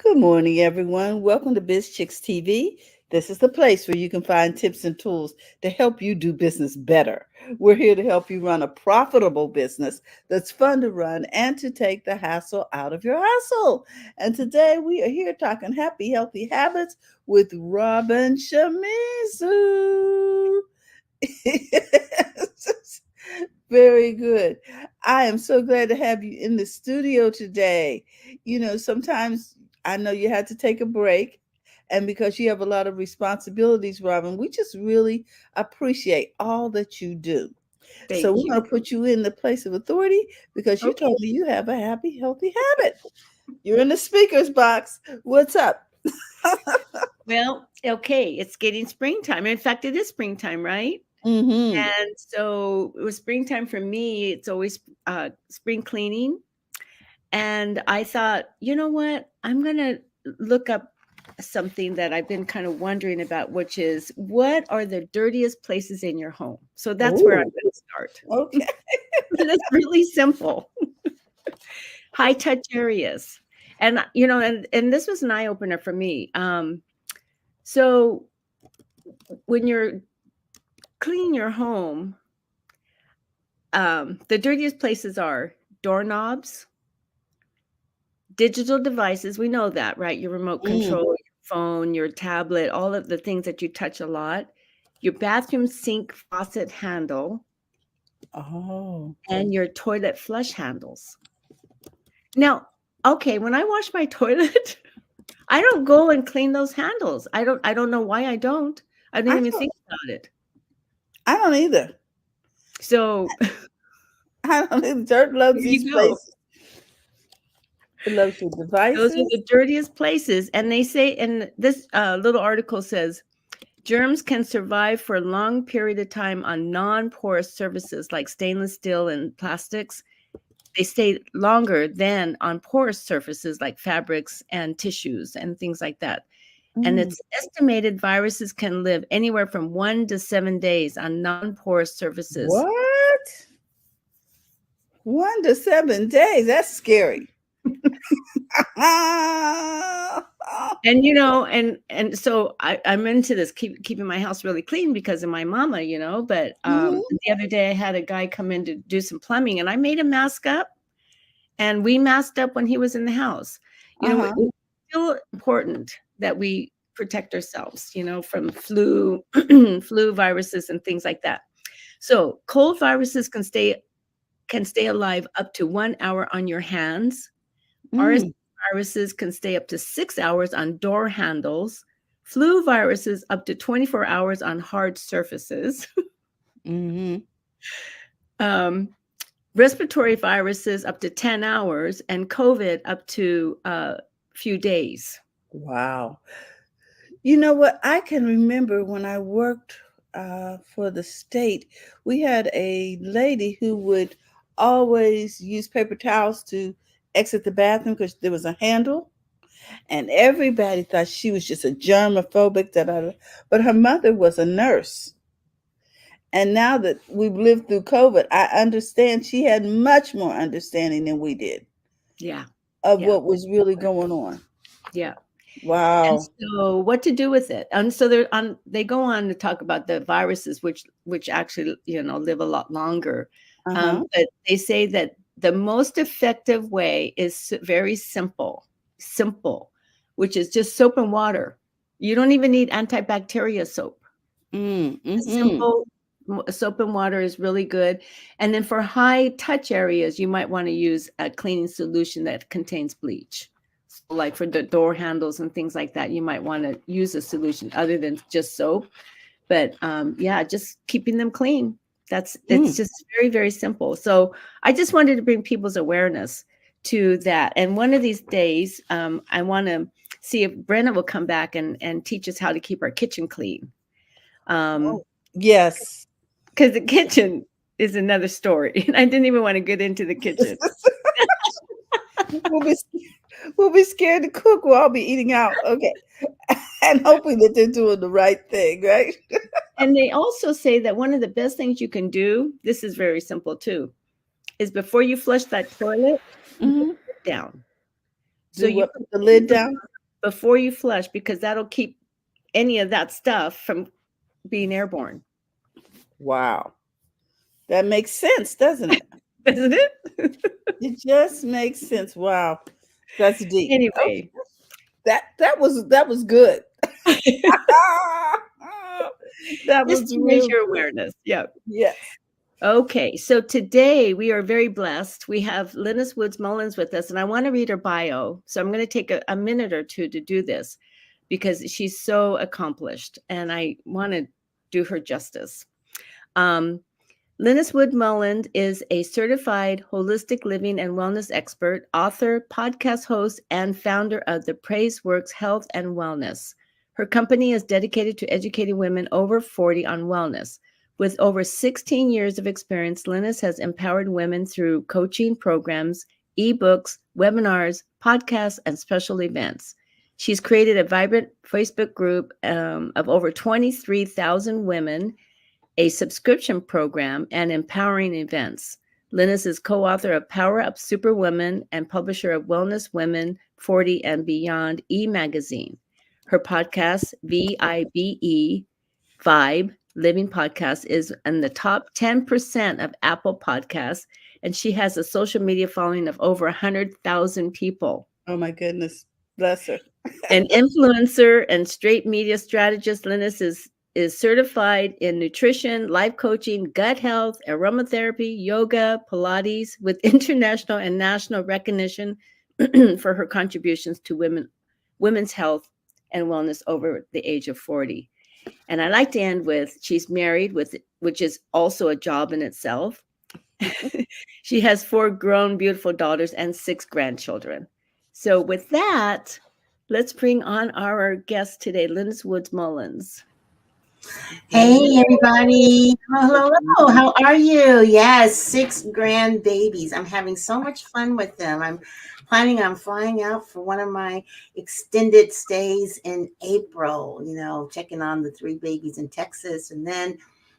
Good morning, everyone. Welcome to Biz Chicks TV. This is the place where you can find tips and tools to help you do business better. We're here to help you run a profitable business that's fun to run and to take the hassle out of your hustle. And today we are here talking happy, healthy habits with Robin Shimizu. Very good. I am so glad to have you in the studio today. Sometimes I know you had to take a break, and because you have a lot of responsibilities, Robin, we just really appreciate all that you do. So Thank we're you. going to put you in the place of authority because you Okay. told me you have a happy, healthy habit. You're in the speaker's box. What's up? Well, okay, it's getting springtime. In fact, it is springtime, right? Mm-hmm. And so it was springtime for me. It's always spring cleaning. And I thought, you know what? I'm going to look up something that I've been kind of wondering about, which is what are the dirtiest places in your home? So that's where I'm Oh, going to start. okay. And it's really simple. High touch areas. And this was an eye opener for me. So when you're cleaning your home, the dirtiest places are doorknobs, digital devices. We know that, right? Your remote Mm. control, your phone, your tablet, all of the things that you touch a lot, your bathroom sink faucet handle, Oh. and your toilet flush handles. Now, okay, when I wash my toilet, I don't go and clean those handles. I don't know why I don't. I I didn't even don't think about it. I don't either. So I don't either. Dirt loves there these you go. places. It loves your Those are devices. the dirtiest places. And they say, and this little article says, germs can survive for a long period of time on non-porous surfaces like stainless steel and plastics. They stay longer than on porous surfaces like fabrics and tissues and things like that. And Mm. it's estimated viruses can live anywhere from 1 to 7 days on non-porous surfaces. What? 1 to 7 days. That's scary. And so I'm into this keeping my house really clean because of my mama, but Mhm. the other day I had a guy come in to do some plumbing and I made him mask up and we masked up when he was in the house. Uh-huh. It's still important that we protect ourselves, from flu, flu viruses and things like that. So cold viruses can stay alive up to 1 hour on your hands. RS Mm. viruses can stay up to 6 hours on door handles. Flu viruses up to 24 hours on hard surfaces. Mhm. um, Respiratory viruses up to 10 hours, and COVID up to a few days. Wow. You know what? I can remember when I worked for the state, we had a lady who would always use paper towels to exit the bathroom because there was a handle. And everybody thought she was just a germophobic. Da, da, da. But her mother was a nurse. And now that we've lived through COVID, I understand she had much more understanding than we did Yeah, of yeah, what was really going on. yeah. And Wow. so, what to do with it? And so they go on to talk about the viruses, which actually live a lot longer. Uh huh. But they say that the most effective way is very simple, which is just soap and water. You don't even need antibacterial soap. Mm, A mm-hmm. simple soap and water is really good. And then for high touch areas, you might want to use a cleaning solution that contains bleach. So like for the door handles and things like that, you might want to use a solution other than just soap. But yeah, just keeping them clean. It's Mm. just very, very simple. So I just wanted to bring people's awareness to that. And one of these days, I want to see if Brenna will come back and teach us how to keep our kitchen clean. Oh, Um, yes. because the kitchen is another story. And I didn't even want to get into the kitchen. we'll be we'll be scared to cook. We'll all be eating out. Okay, and hoping that they're doing the right thing, right? And they also say that one of the best things you can do, this is very simple too, is before you flush that toilet, you put Hmm. it down. So Do you what? put Put the you lid put down. before you flush, because that'll keep any of that stuff from being airborne. Wow. That makes sense, doesn't it? Isn't it? It just makes sense. Wow. That's deep. Okay. Anyway. That was good. That Just was to raise real your good. awareness. Yeah. Yes. Okay, so today we are very blessed. We have Lynnis Woods-Mullins with us, and I want to read her bio. So I'm going to take a minute or two to do this because she's so accomplished, and I want to do her justice. Lynnis Woods-Mullins is a certified holistic living and wellness expert, author, podcast host, and founder of the Praise Works Health and Wellness. Her company is dedicated to educating women over 40 on wellness. With over 16 years of experience, Lynnis has empowered women through coaching programs, ebooks, webinars, podcasts, and special events. She's created a vibrant Facebook group of over 23,000 women, a subscription program, and empowering events. Lynnis is co-author of Power Up Superwoman and publisher of Wellness Women 40 and Beyond e-magazine. Her podcast, Vibe Living Podcast, is in the top 10% of Apple Podcasts, and she has a social media following of over 100,000 people. Oh my goodness. Bless her. An influencer and straight media strategist, Lynnis is certified in nutrition, life coaching, gut health, aromatherapy, yoga, Pilates, with international and national recognition for her contributions to women's health and wellness over the age of 40. And I like to end with, she's married, which is also a job in itself. She has 4 grown, beautiful daughters and 6 grandchildren. So with that, let's bring on our guest today, Lynnis Woods-Mullins. Hey everybody. Hello, hello. How are you? Yes, 6 grandbabies. I'm having so much fun with them. I'm planning on flying out for one of my extended stays in April, checking on the 3 babies in Texas and then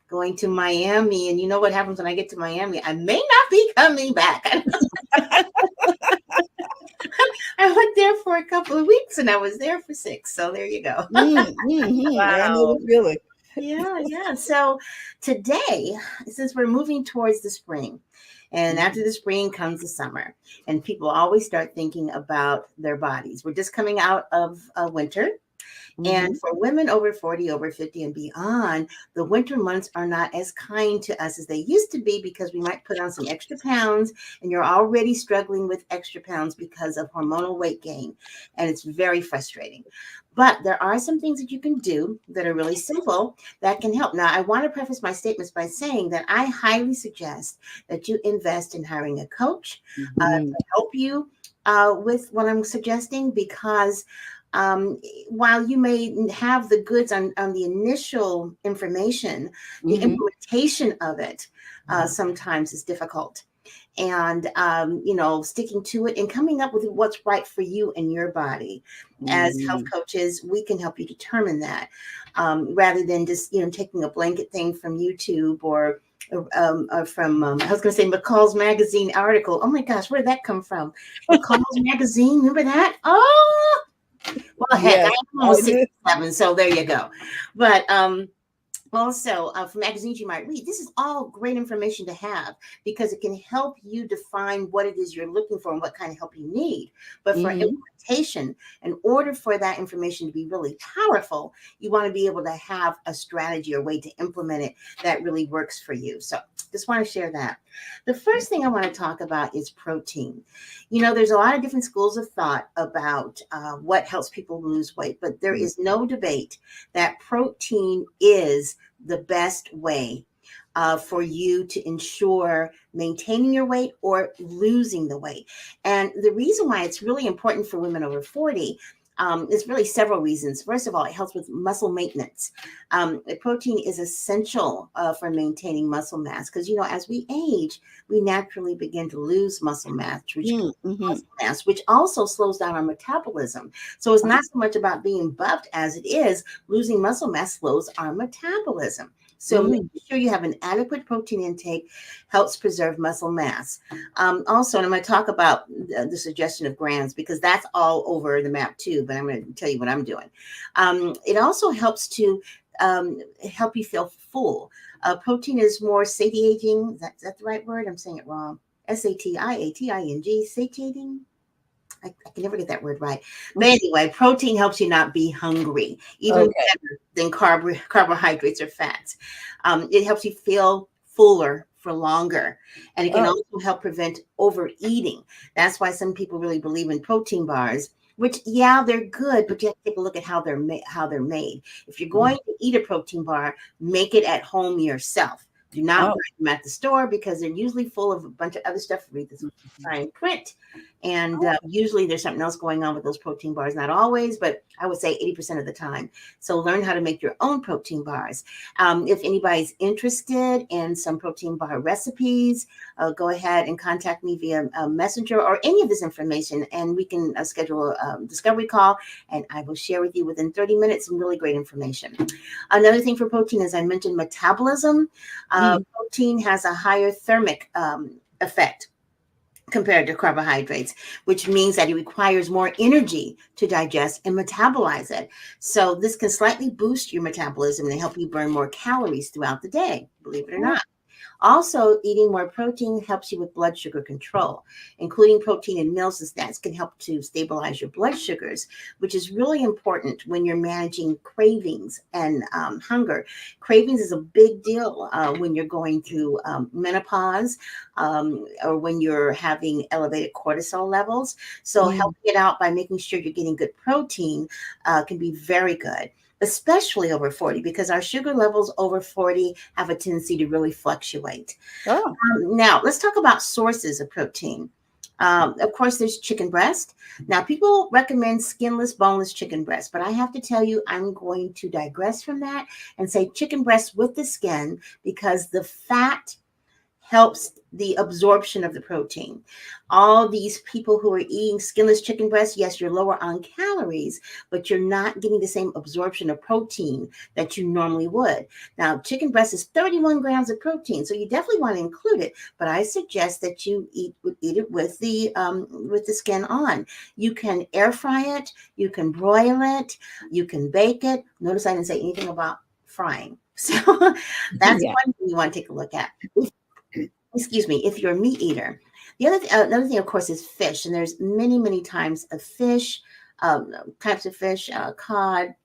going to Miami. And you know what happens when I get to Miami? I may not be coming back. I went there for a couple of weeks and I was there for 6. So there you go. Mm-hmm. Wow. I know the feeling. Yeah. So today, since we're moving towards the spring, and after the spring comes the summer, and people always start thinking about their bodies. We're just coming out of winter. And for women over 40, over 50 and beyond, the winter months are not as kind to us as they used to be because we might put on some extra pounds and you're already struggling with extra pounds because of hormonal weight gain. And it's very frustrating. But there are some things that you can do that are really simple that can help. Now, I want to preface my statements by saying that I highly suggest that you invest in hiring a coach to help you with what I'm suggesting, because while you may have the goods on the initial information, the implementation of it sometimes is difficult. And, sticking to it and coming up with what's right for you and your body. As health coaches, we can help you determine that rather than just, taking a blanket thing from YouTube or from, I was going to say McCall's Magazine article. Oh my gosh, where did that come from? McCall's Magazine, remember that? Oh, well, heck, Yes, I'm almost 67, so there you go. But also, from magazines you might read, this is all great information to have because it can help you define what it is you're looking for and what kind of help you need. But for implementation, in order for that information to be really powerful, you want to be able to have a strategy or way to implement it that really works for you. So just want to share that. The first thing I want to talk about is protein. There's a lot of different schools of thought about what helps people lose weight, but there is no debate that protein is the best way for you to ensure maintaining your weight or losing the weight. And the reason why it's really important for women over 40 is really several reasons. First of all, it helps with muscle maintenance. Protein is essential for maintaining muscle mass because, as we age, we naturally begin to lose muscle mass, which also slows down our metabolism. So it's not so much about being buffed as it is losing muscle mass slows our metabolism. So making sure you have an adequate protein intake helps preserve muscle mass. Also, and I'm going to talk about the suggestion of grams because that's all over the map too, but I'm going to tell you what I'm doing. It also helps to help you feel full. Protein is more satiating. Is that the right word? I'm saying it wrong. Satiating, satiating. I can never get that word right. But anyway, protein helps you not be hungry, even better than carbohydrates or fats. It helps you feel fuller for longer. And it can also help prevent overeating. That's why some people really believe in protein bars, which, yeah, they're good, but you have to take a look at how they're made. If you're going to eat a protein bar, make it at home yourself. Do not buy them at the store because they're usually full of a bunch of other stuff. Read this fine print. And usually there's something else going on with those protein bars. Not always, but I would say 80% of the time. So learn how to make your own protein bars. If anybody's interested in some protein bar recipes, go ahead and contact me via Messenger or any of this information, and we can schedule a discovery call, and I will share with you within 30 minutes some really great information. Another thing for protein, as I mentioned, metabolism. Protein has a higher thermic effect compared to carbohydrates, which means that it requires more energy to digest and metabolize it. So this can slightly boost your metabolism and help you burn more calories throughout the day, believe it or not. Also, eating more protein helps you with blood sugar control. Including protein in meals and snacks can help to stabilize your blood sugars, which is really important when you're managing cravings and hunger. Cravings is a big deal when you're going through menopause or when you're having elevated cortisol levels. So helping it out by making sure you're getting good protein can be very good, especially over 40, because our sugar levels over 40 have a tendency to really fluctuate. Now, let's talk about sources of protein. Of course, there's chicken breast. Now, people recommend skinless, boneless chicken breast, but I have to tell you, I'm going to digress from that and say chicken breast with the skin because the fat helps the absorption of the protein. All these people who are eating skinless chicken breast, yes, you're lower on calories, but you're not getting the same absorption of protein that you normally would. Now, chicken breast is 31 grams of protein, so you definitely want to include it, but I suggest that you eat it with the skin on. You can air fry it, you can broil it, you can bake it. Notice I didn't say anything about frying. So that's one thing you want to take a look at. Excuse me, if you're a meat eater. The another thing, of course, is fish. And there's many, many types of fish, cod,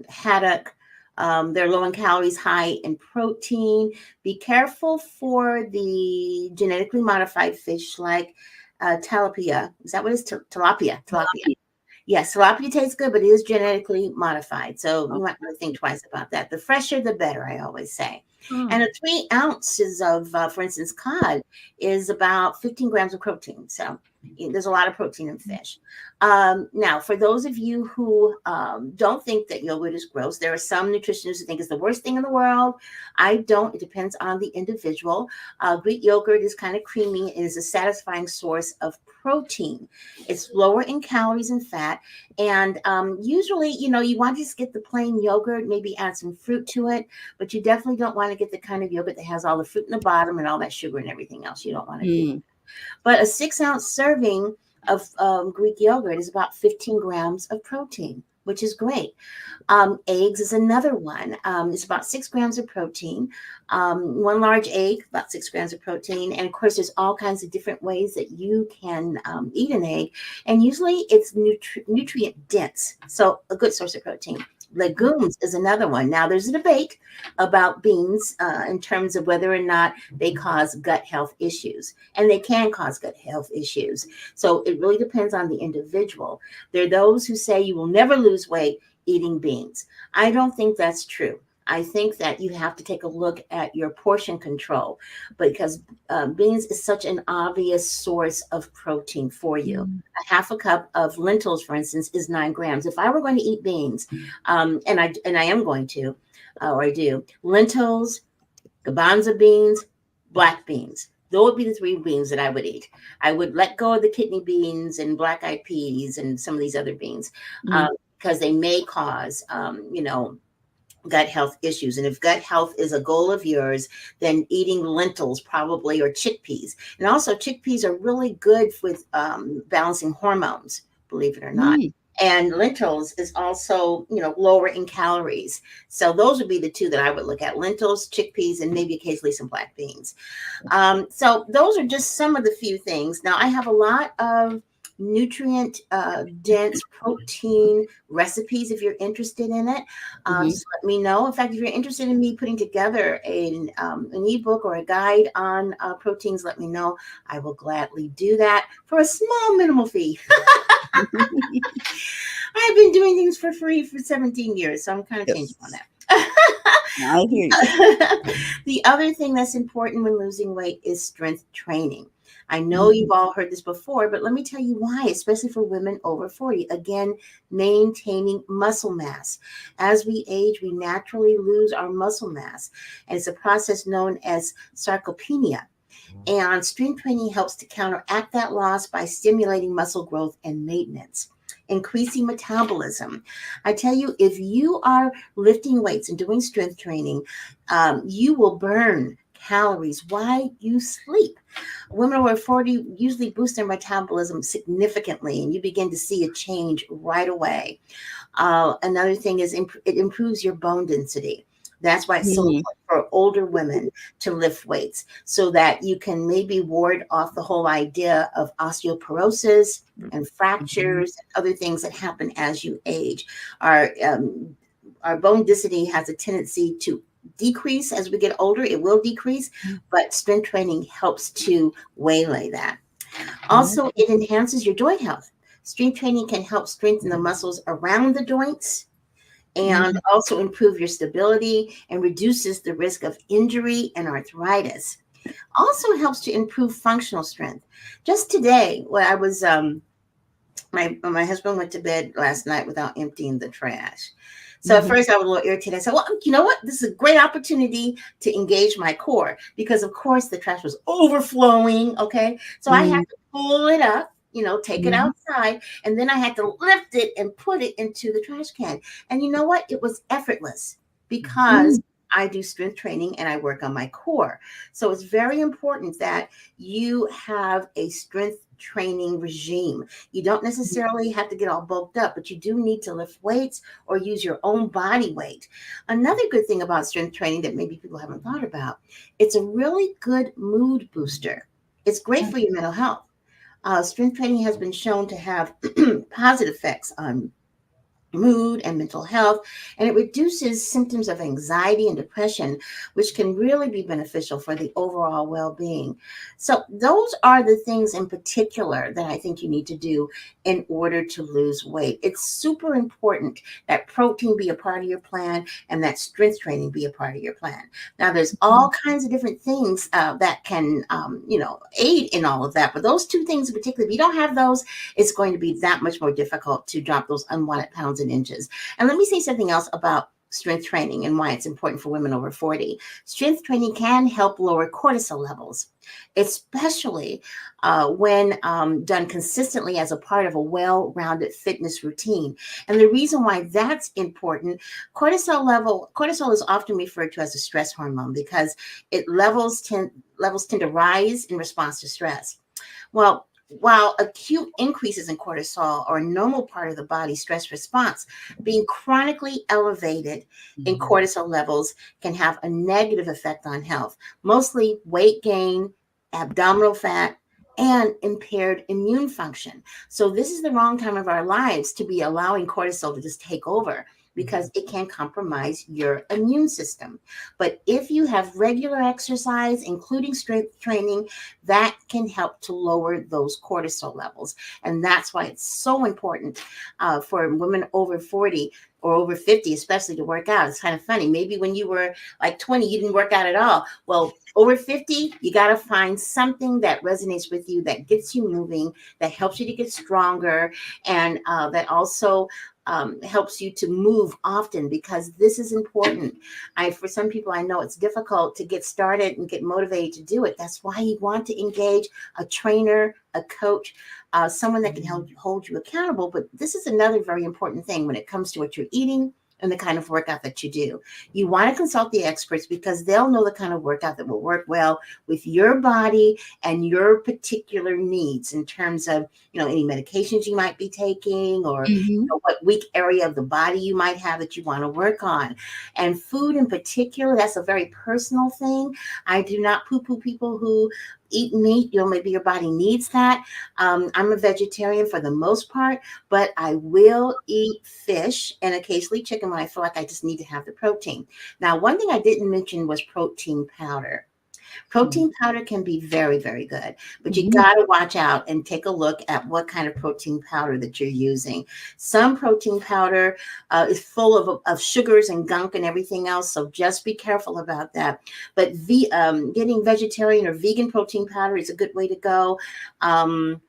haddock. They're low in calories, high in protein. Be careful for the genetically modified fish like tilapia. Is that what it is? Tilapia. Yes, tilapia tastes good, but it is genetically modified. So you might want to think twice about that. The fresher, the better, I always say. And 3 ounces of, for instance, cod is about 15 grams of protein. So there's a lot of protein in fish. Now, for those of you who don't think that yogurt is gross, there are some nutritionists who think it's the worst thing in the world. I don't. It depends on the individual. Greek yogurt is kind of creamy and is a satisfying source of protein. It's lower in calories and fat. And usually, you want to just get the plain yogurt, maybe add some fruit to it, but you definitely don't want to get the kind of yogurt that has all the fruit in the bottom and all that sugar and everything else. You don't want to do that. But a 6-ounce serving of Greek yogurt is about 15 grams of protein, which is great. Eggs is another one. It's about 6 grams of protein. 1 large egg, about 6 grams of protein. And of course, there's all kinds of different ways that you can eat an egg. And usually it's nutrient dense. So a good source of protein. Legumes is another one. Now, there's a debate about beans in terms of whether or not they cause gut health issues. And they can cause gut health issues. So it really depends on the individual. There are those who say you will never lose weight eating beans. I don't think that's true. I think that you have to take a look at your portion control because beans is such an obvious source of protein for you. A half a cup of lentils, for instance, is 9 grams. If I were going to eat beans, and I am going to, or I do, lentils, garbanzo beans, black beans. Those would be the 3 beans that I would eat. I would let go of the kidney beans and black-eyed peas and some of these other beans because they may cause, gut health issues. And if gut health is a goal of yours, then eating lentils probably, or chickpeas. And also chickpeas are really good with balancing hormones, believe it or not. Mm. And lentils is also, lower in calories. So those would be the two that I would look at: lentils, chickpeas, and maybe occasionally some black beans. So those are just some of the few things. Now I have a lot of nutrient dense protein recipes if you're interested in it. Mhm. Just let me know. In fact, if you're interested in me putting together an ebook or a guide on proteins, let me know. I will gladly do that for a small minimal fee. I've been doing things for free for 17 years, so I'm kind of changing on Yes. that. I hear you. The other thing that's important when losing weight is strength training. I know Mhm. you've all heard this before, but let me tell you why, especially for women over 40. Again, maintaining muscle mass. As we age, we naturally lose our muscle mass, and it's a process known as sarcopenia. And strength training helps to counteract that loss by stimulating muscle growth and maintenance, increasing metabolism. I tell you, if you are lifting weights and doing strength training, you will burn calories while you sleep. Women over 40 usually boost their metabolism significantly, and you begin to see a change right away. Another thing is it improves your bone density. That's why it's so Mhm. important for older women to lift weights, so that you can maybe ward off the whole idea of osteoporosis and fractures and other things that happen as you age. Our our bone density has a tendency to decrease as we get older. It will decrease, but strength training helps to waylay that. Also, it enhances your joint health. Strength training can help strengthen the muscles around the joints, and Mhm. also improve your stability and reduces the risk of injury and arthritis. Also helps to improve functional strength. Just today, when I was my husband went to bed last night without emptying the trash. So at Mhm. first I was a little irritated. I said, well, you know what? This is a great opportunity to engage my core, because of course the trash was overflowing. Okay. So I had Mhm. to pull it up, take it Mhm. outside, and then I had to lift it and put it into the trash can. And you know what? It was effortless because Mhm. I do strength training and I work on my core. So it's very important that you have a strength training regime. You don't necessarily have to get all bulked up, but you do need to lift weights or use your own body weight. Another good thing about strength training that maybe people haven't thought about, it's a really good mood booster. It's great for your mental health. Strength training has been shown to have positive effects on mood and mental health, and it reduces symptoms of anxiety and depression, which can really be beneficial for the overall well-being. So those are the things in particular that I think you need to do in order to lose weight. It's super important that protein be a part of your plan and that strength training be a part of your plan. Now there's all kinds of different things that can aid in all of that, but those two things in particular, if you don't have those, it's going to be that much more difficult to drop those unwanted pounds and inches. And let me say something else about strength training and why it's important for women over 40. Strength training can help lower cortisol levels, especially when done consistently as a part of a well-rounded fitness routine. And the reason why that's important, cortisol is often referred to as a stress hormone because levels tend to rise in response to stress. Well, while acute increases in cortisol are a normal part of the body's stress response, being chronically elevated in cortisol levels can have a negative effect on health, mostly weight gain, abdominal fat, and impaired immune function. So this is the wrong time of our lives to be allowing cortisol to just take over, because it can compromise your immune system. But if you have regular exercise, including strength training, that can help to lower those cortisol levels. And that's why it's so important for women over 40 or over 50, especially, to work out. It's kind of funny. Maybe when you were like 20, you didn't work out at all. Well, over 50, you got to find something that resonates with you, that gets you moving, that helps you to get stronger, and that also helps you to move often, because this is important. For some people, I know it's difficult to get started and get motivated to do it. That's why you want to engage a trainer, a coach, someone that can help hold you accountable. But this is another very important thing when it comes to what you're eating, and the kind of workout that you do. You want to consult the experts because they'll know the kind of workout that will work well with your body and your particular needs in terms of, any medications you might be taking, or what weak area of the body you might have that you want to work on. And food in particular, that's a very personal thing. I do not poo-poo people who eat meat. Maybe your body needs that. I'm a vegetarian for the most part, but I will eat fish and occasionally chicken when I feel like I just need to have the protein. Now, one thing I didn't mention was protein powder. Protein powder can be very, very good, but you got to watch out and take a look at what kind of protein powder that you're using. Some protein powder is full of sugars and gunk and everything else, so just be careful about that. But getting vegetarian or vegan protein powder is a good way to go. And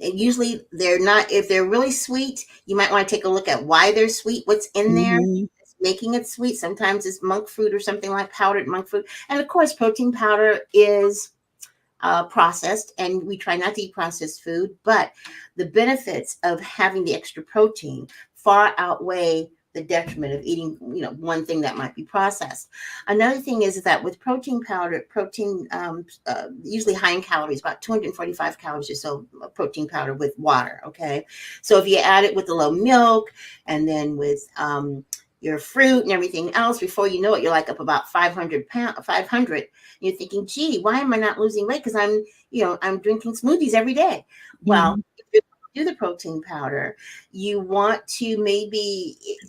usually they're not, if they're really sweet, you might want to take a look at why they're sweet, what's in there. Making it sweet. Sometimes it's monk fruit or something like powdered monk fruit. And of course, protein powder is processed, and we try not to eat processed food, but the benefits of having the extra protein far outweigh the detriment of eating, one thing that might be processed. Another thing is that with protein powder, usually high in calories, about 245 calories or so of protein powder with water. Okay. So if you add it with a little milk and then with, your fruit and everything else, before you know it, you're like up about 500. You're thinking, gee, why am I not losing weight? Because I'm drinking smoothies every day. Well, if you do the protein powder, you want to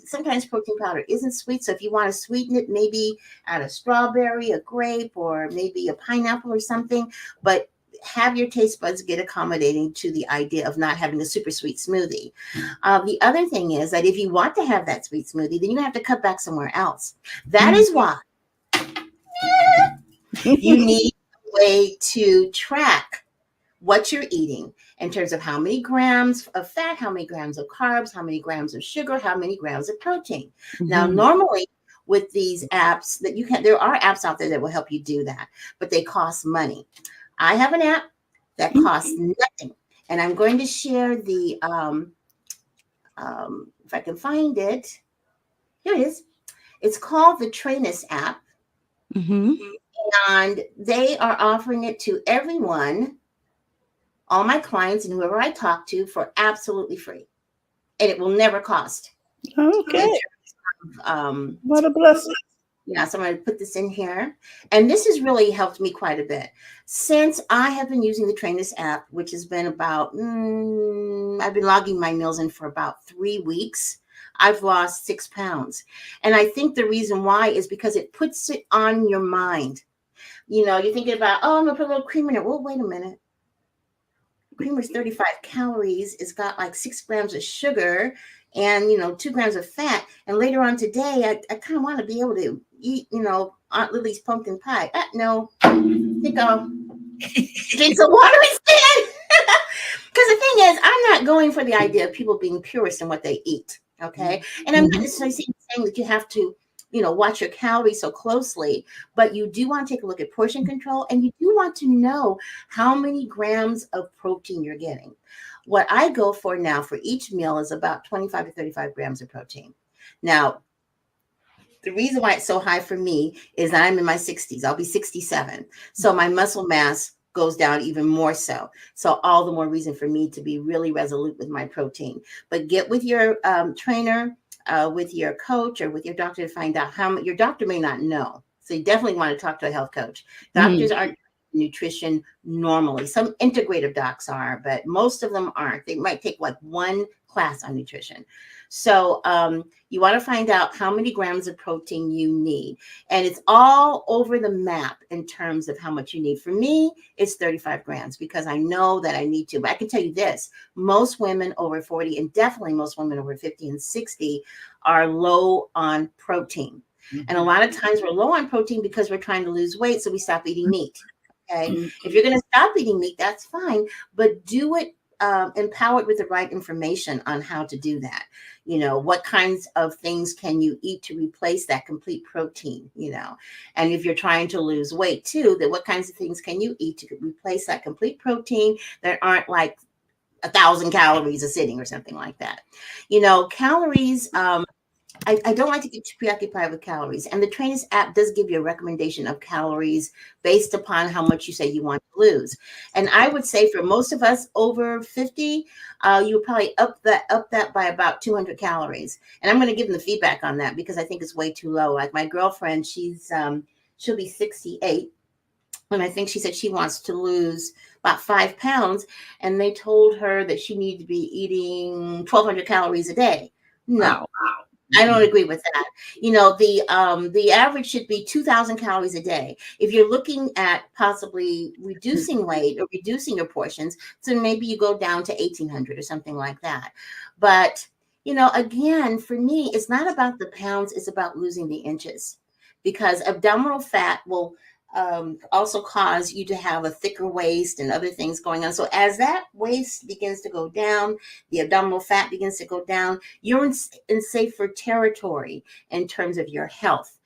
sometimes protein powder isn't sweet. So if you want to sweeten it, maybe add a strawberry, a grape, or maybe a pineapple or something, but have your taste buds get accommodating to the idea of not having a super sweet smoothie. The other thing is that if you want to have that sweet smoothie, then you have to cut back somewhere else. That is why you need a way to track what you're eating in terms of how many grams of fat, how many grams of carbs, how many grams of sugar, how many grams of protein. Now, normally with these apps there are apps out there that will help you do that, but they cost money. I have an app that costs nothing, and I'm going to share the, if I can find it, here it is. It's called the Lynnis app, and they are offering it to everyone, all my clients and whoever I talk to, for absolutely free, and it will never cost. Okay. What a blessing. Yeah, so I'm going to put this in here. And this has really helped me quite a bit. Since I have been using the Lynnis app, which has been about, I've been logging my meals in for about 3 weeks, I've lost 6 pounds. And I think the reason why is because it puts it on your mind. You're thinking about, I'm going to put a little cream in it. Well, wait a minute. Creamer's 35 calories. It's got like 6 grams of sugar and 2 grams of fat. And later on today, I kind of want to be able to eat, Aunt Lily's pumpkin pie. No, I think I'll drink some water instead. Because the thing is, I'm not going for the idea of people being purist in what they eat. Okay. And I'm not necessarily saying that you have to, watch your calories so closely, but you do want to take a look at portion control, and you do want to know how many grams of protein you're getting. What I go for now for each meal is about 25 to 35 grams of protein. Now, the reason why it's so high for me is that I'm in my 60s. I'll be 67. So my muscle mass goes down even more so. So all the more reason for me to be really resolute with my protein. But get with your trainer, with your coach, or with your doctor to find out how much. Your doctor may not know. So you definitely want to talk to a health coach. Doctors aren't nutrition normally. Some integrative docs are, but most of them aren't. They might take like one class on nutrition. So you want to find out how many grams of protein you need. And it's all over the map in terms of how much you need. For me, it's 35 grams because I know that I need to. But I can tell you this, most women over 40, and definitely most women over 50 and 60 are low on protein. And a lot of times we're low on protein because we're trying to lose weight, so we stop eating meat. Okay. If you're going to stop eating meat, that's fine, but do it empowered with the right information on how to do that. What kinds of things can you eat to replace that complete protein, and if you're trying to lose weight too, that what kinds of things can you eat to replace that complete protein that aren't like 1,000 calories a sitting or something like that. Calories, I don't like to get too preoccupied with calories. And the Trainers app does give you a recommendation of calories based upon how much you say you want to lose. And I would say for most of us over 50, you would probably up that by about 200 calories. And I'm going to give them the feedback on that because I think it's way too low. Like my girlfriend, she'll be 68. And I think she said she wants to lose about 5 pounds. And they told her that she needed to be eating 1,200 calories a day. No, I don't agree with that. The average should be 2,000 calories a day. If you're looking at possibly reducing weight or reducing your portions, so maybe you go down to 1,800 or something like that. But, again, for me, it's not about the pounds, it's about losing the inches because abdominal fat will also cause you to have a thicker waist and other things going on. So as that waist begins to go down, the abdominal fat begins to go down, you're in safer territory in terms of your health.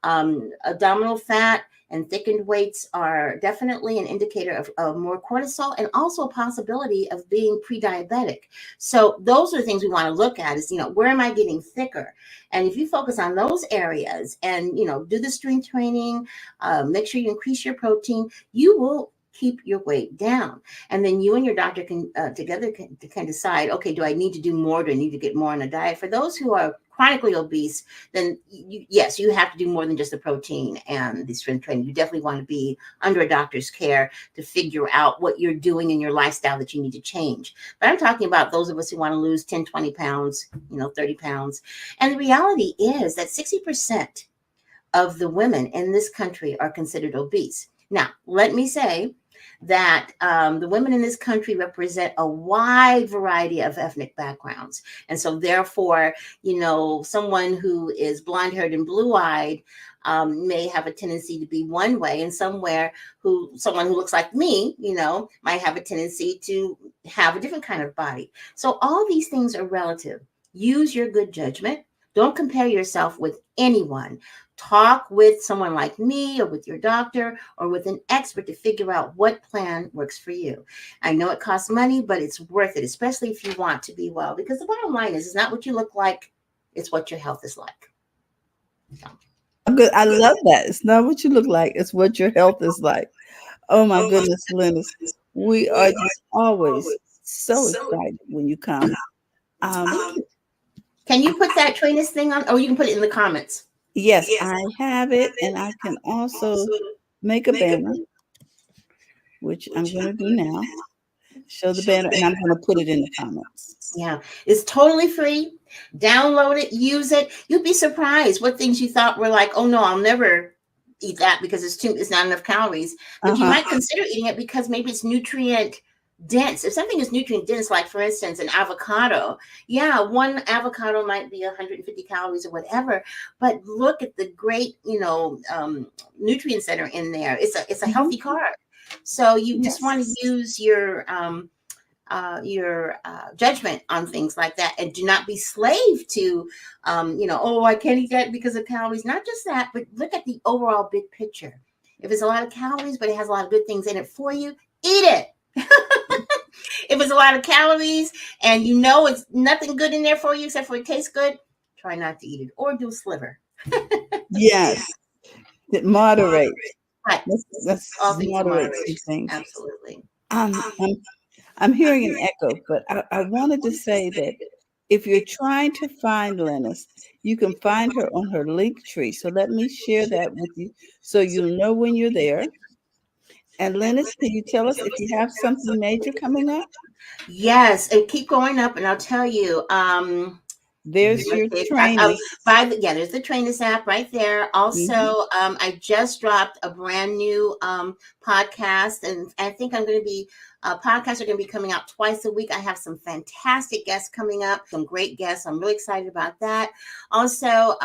Abdominal fat and thickened weights are definitely an indicator of more cortisol and also a possibility of being pre-diabetic. So those are the things we want to look at is, where am I getting thicker? And if you focus on those areas and, do the strength training, make sure you increase your protein, you will keep your weight down. And then you and your doctor can together can decide, okay, do I need to do more? Do I need to get more on a diet? For those who are chronically obese, then yes, you have to do more than just the protein and the strength training. You definitely want to be under a doctor's care to figure out what you're doing in your lifestyle that you need to change. But I'm talking about those of us who want to lose 10, 20 pounds, 30 pounds. And the reality is that 60% of the women in this country are considered obese. Now, let me say that the women in this country represent a wide variety of ethnic backgrounds. And so therefore, someone who is blonde-haired and blue-eyed may have a tendency to be one way, and someone who looks like me, might have a tendency to have a different kind of body. So all these things are relative. Use your good judgment. Don't compare yourself with anyone. Talk with someone like me or with your doctor or with an expert to figure out what plan works for you. I know it costs money, but it's worth it, especially if you want to be well, because the bottom line is, it's not what you look like, it's what your health is like. So. Good. I love that. It's not what you look like, it's what your health is like. Oh my goodness, Lynnis. We are just always so excited when you come. Can you put that trainers thing on, or you can put it in the comments? Yes, I have it, and I can also make a banner, which I'm going to do now. Show the banner, and I'm going to put it in the comments. Yeah, it's totally free. Download it, use it. You'd be surprised what things you thought were like, oh no, I'll never eat that because it's not enough calories. But you might consider eating it because maybe it's nutrient dense. If something is nutrient dense, like for instance, an avocado, one avocado might be 150 calories or whatever, but look at the great, nutrients that are in there. It's a healthy carb. So you just want to use your judgment on things like that, and do not be slave to, I can't eat that because of calories. Not just that, but look at the overall big picture. If it's a lot of calories, but it has a lot of good things in it for you, eat it. If it's a lot of calories and it's nothing good in there for you except for it tastes good, try not to eat it or do a sliver. Yes. Moderate. Right. That's all things moderate things. Absolutely. I'm hearing an echo, but I wanted to say that if you're trying to find Lynnis, you can find her on her link tree. So let me share that with you so you'll know when you're there. And Lynnis, can you tell us if you have something major coming up? Yes, and keep going up, and I'll tell you. There's your training. There's the Trainers app right there. Also, I just dropped a brand new podcast, and I think I'm going to be podcasts are going to be coming out twice a week. I have some fantastic guests coming up, some great guests. I'm really excited about that. Also,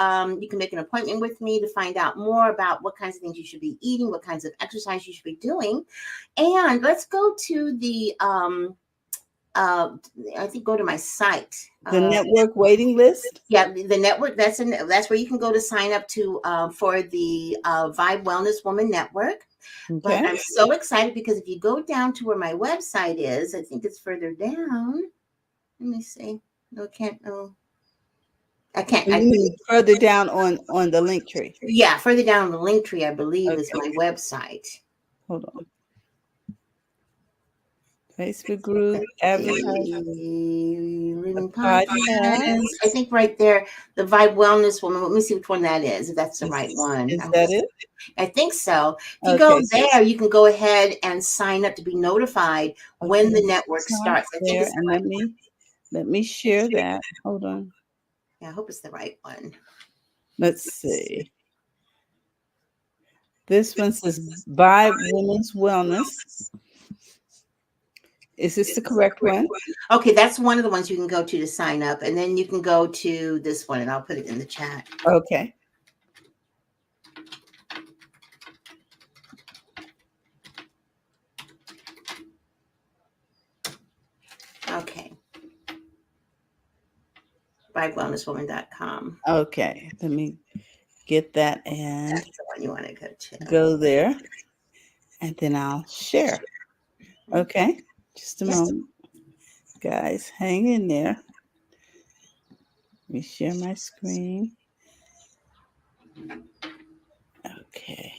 you can make an appointment with me to find out more about what kinds of things you should be eating, what kinds of exercise you should be doing. And let's go to the I think go to my site. The network waiting list? Yeah, the network, that's where you can go to sign up to for the Vibe Wellness Woman Network. Okay. But I'm so excited because if you go down to where my website is, I think it's further down. Let me see. No, can't. Oh. I can't. You mean further down on the link tree? Yeah, further down the link tree, I believe, is Okay, my website. hold on. Facebook group, The advertise the Living podcast. Podcast. I think right there, the Vibe Wellness Woman. Let me see which one that is. If that's the right one, Is that it? I think so. If you go Okay, so there, you can go ahead and sign up to be notified okay, when the network start starts. I think there it's the and right. let me share that. Hold on. Yeah, I hope it's the right one. Let's see. This one says by Women's Wellness. Is this the correct one? Okay, that's one of the ones you can go to sign up, and then you can go to this one, and I'll put it in the chat. Okay. Okay. VibeWellnessWoman.com. Okay. Let me get that and That's the one you want to go to. go there. And then I'll share. Okay. Just a moment. Guys, hang in there. Let me share my screen. Okay.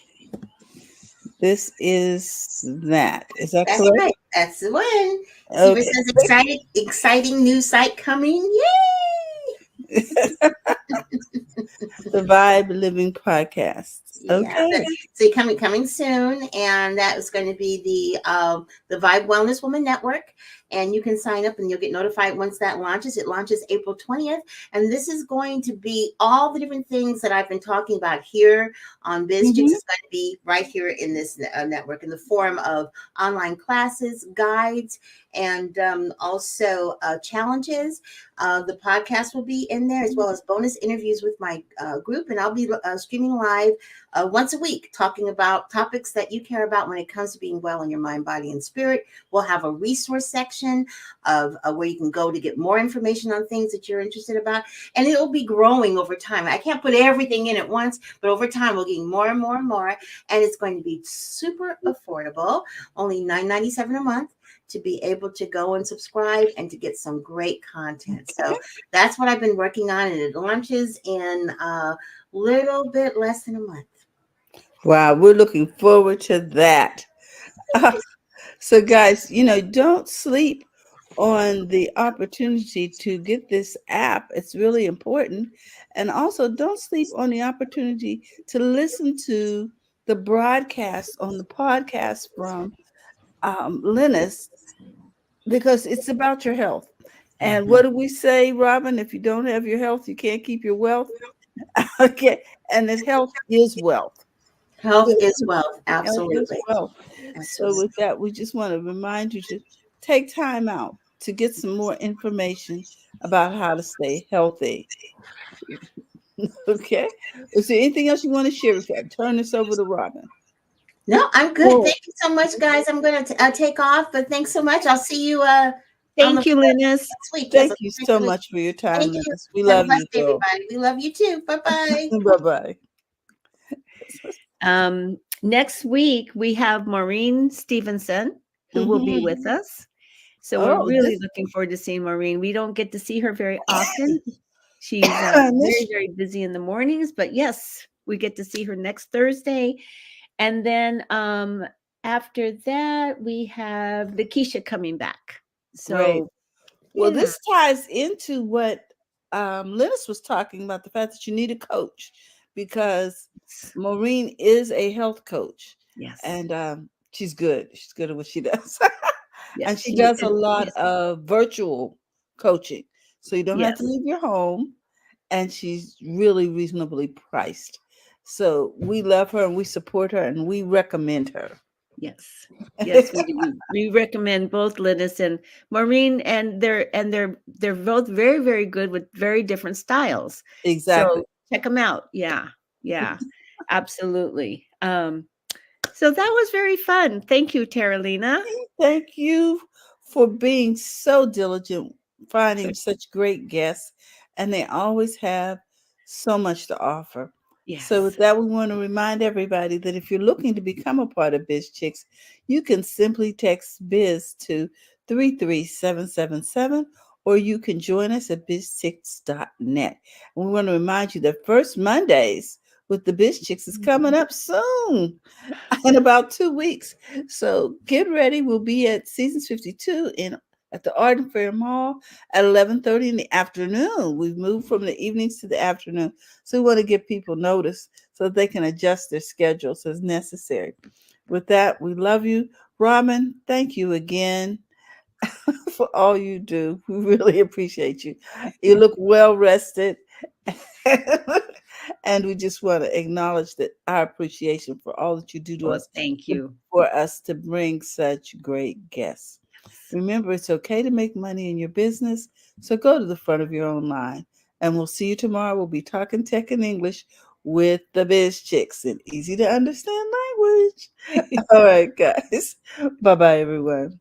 This is that. Is that That's correct? right. That's the one. See where it Okay. says exciting new site coming. Yay! The Vibe Living Podcast. Yeah. Okay. So coming soon, and that is going to be the Vibe Wellness Woman Network, and you can sign up and you'll get notified once that launches. It launches April 20th, and this is going to be all the different things that I've been talking about here on BizChicks. Mhm. Is going to be right here in this network in the form of online classes, guides, and also challenges. The podcast will be in there as well as bonus interviews with my group, and I'll be streaming live once a week talking about topics that you care about when it comes to being well in your mind, body, and spirit. We'll have a resource section of where you can go to get more information on things that you're interested about, and it'll be growing over time. I can't put everything in at once, but over time we'll get more and more and more, and it's going to be super affordable, only $9.97 a month, to be able to go and subscribe and to get some great content. So that's what I've been working on, and it launches in a little bit less than a month. Wow, we're looking forward to that. So, guys, don't sleep on the opportunity to get this app. It's really important. And also, don't sleep on the opportunity to listen to the broadcast on the podcast from Lynnis, because it's about your health. And what do we say, Robin? If you don't have your health, you can't keep your wealth. Okay. And that health is wealth. Health is wealth. Health is Absolutely. wealth. So Absolutely. with that, we just want to remind you to take time out to get some more information about how to stay healthy. Okay. Is there anything else you want to share with that? Turn this over to Robin. No, I'm good. Cool. Thank you so much, guys. I'm going to take off, but thanks so much. I'll see you on Thank the you, Lynnis. next week. Thank Yes, you next so week. much for your time, Thank you. Lynnis. We Have a love you, blessed day, girl. everybody. We love you too. Bye-bye. Bye-bye. Next week we have Maureen Stevenson, who will be with us. So we're Oh, really this- looking forward to seeing Maureen. We don't get to see her very often. She's very, very busy in the mornings, but yes, we get to see her next Thursday. And then after that, we have Lakeisha coming back. So, Great. Well, yeah. this ties into what Lynnis was talking about, the fact that you need a coach, because Maureen is a health coach. Yes. And she's good. She's good at what she does. Yes, And she she does a is. lot of virtual coaching. So you don't have to Yes. leave your home. And she's really reasonably priced. So we love her and we support her and we recommend her. Yes. Yes, we do. We recommend both Lynnis and Maureen, and they're both very, very good with very different styles. Exactly. So check them out. Yeah. Yeah. Absolutely. So that was very fun. Thank you, Teralina. Thank you for being so diligent, finding such great guests, and they always have so much to offer. Yes. So with that, we want to remind everybody that if you're looking to become a part of Biz Chicks, you can simply text Biz to 33777 or you can join us at bizchicks.net. And we want to remind you that First Mondays with the Biz Chicks is coming up soon in about 2 weeks. So get ready. We'll be at Seasons 52 in at the Arden Fair Mall at 11:30 in the afternoon. We've moved from the evenings to the afternoon. So we want to give people notice so that they can adjust their schedules as necessary. With that, we love you. Robin, thank you again for all you do. We really appreciate you. You look well rested. And we just want to acknowledge that our appreciation for all that you do to Well, us, thank you. for us to bring such great guests. Remember, it's okay to make money in your business, so go to the front of your own line. And we'll see you tomorrow. We'll be talking tech and English with the Biz Chicks in easy to understand language. All right, guys. Bye bye, everyone.